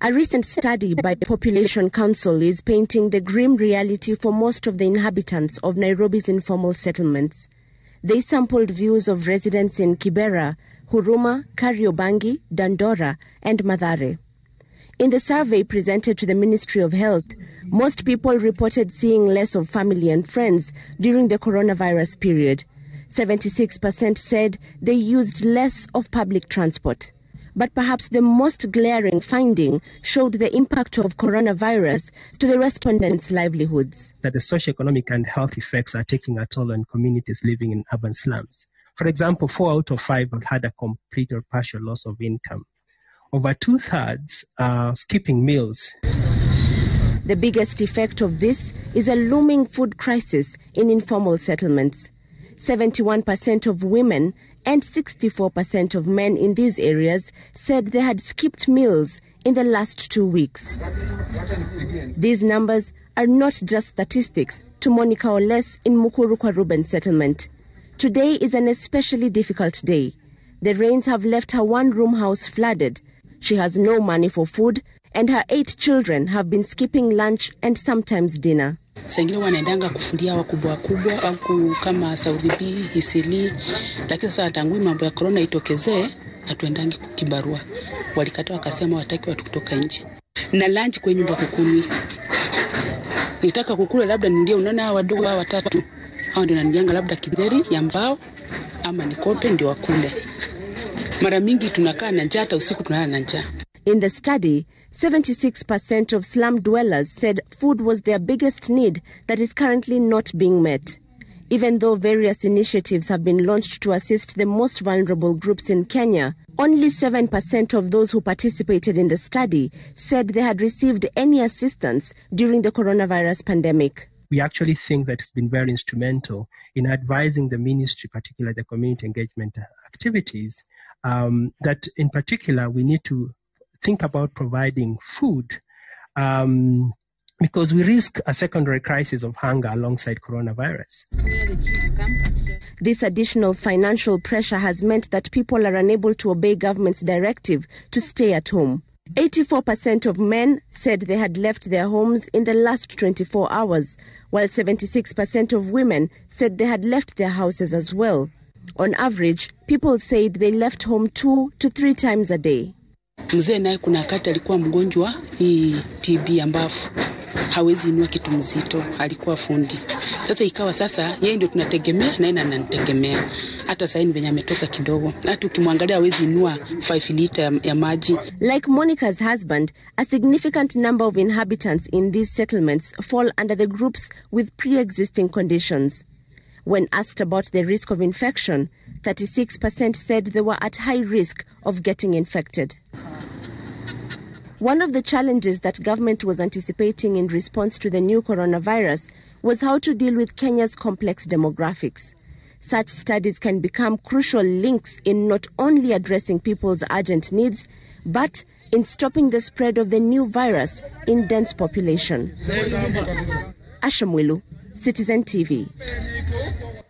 A recent study by Population Council is painting the grim reality for most of the inhabitants of Nairobi's informal settlements. They sampled views of residents in Kibera, Huruma, Kariobangi, Dandora, and Mathare. In the survey presented to the Ministry of Health, most people reported seeing less of family and friends during the coronavirus period. 76% said they used less of public transport. But perhaps the most glaring finding showed the impact of coronavirus to the respondents' livelihoods. That the socioeconomic and health effects are taking a toll on communities living in urban slums. For example, 4 out of 5 have had a complete or partial loss of income. Over 2/3 are skipping meals. The biggest effect of this is a looming food crisis in informal settlements. 71% of women and 64% of men in these areas said they had skipped meals in the last 2 weeks. These numbers are not just statistics to Monica Oles in Mukuru Kwa Ruben settlement. Today is an especially difficult day. The rains have left her one-room house flooded. She has no money for food, and her 8 children have been skipping lunch and sometimes dinner. Sengine wanaendanga kufulia wakubwa au kama Saudi B, Isili, lakini sasa tangu mambo ya corona itokezee hatuendangi kibarua. Walikata wakasema wataki watu kutoka nje. Na lunch kwa nyumba kukuni. Nitaka kukula labda ndio unaona wadogo hao watatu. Hao ndio wananianga labda kideri ya mbao ama nikope ndio wakule. Mara mingi tunakaa na njaa hata usiku tunalala na njaa. In the study, 76% of slum dwellers said food was their biggest need that is currently not being met. Even though various initiatives have been launched to assist the most vulnerable groups in Kenya, only 7% of those who participated in the study said they had received any assistance during the coronavirus pandemic. We actually think that it's been very instrumental in advising the ministry, particularly the community engagement activities, that in particular we need to think about providing food because we risk a secondary crisis of hunger alongside coronavirus. This additional financial pressure has meant that people are unable to obey government's directive to stay at home. 84% of men said they had left their homes in the last 24 hours, while 76% of women said they had left their houses as well. On average, people said they left home 2 to 3 times a day. Mzee naye kuna wakati alikuwa mgonjwa hii TB ambafu hawezi inua kitu mzito, alikuwa fundi. Sasa ikawa sasa yeye ndio tunategemea na yeye ananitegemea. Hata sasa hivi ametoka kidogo. Hata ukimwangalia hawezi inua 5 lita ya maji. Like Monica's husband, a significant number of inhabitants in these settlements fall under the groups with pre-existing conditions. When asked about the risk of infection, 36% said they were at high risk of getting infected. One of the challenges that government was anticipating in response to the new coronavirus was how to deal with Kenya's complex demographics. Such studies can become crucial links in not only addressing people's urgent needs, but in stopping the spread of the new virus in dense population. Ashamwilu, Citizen TV.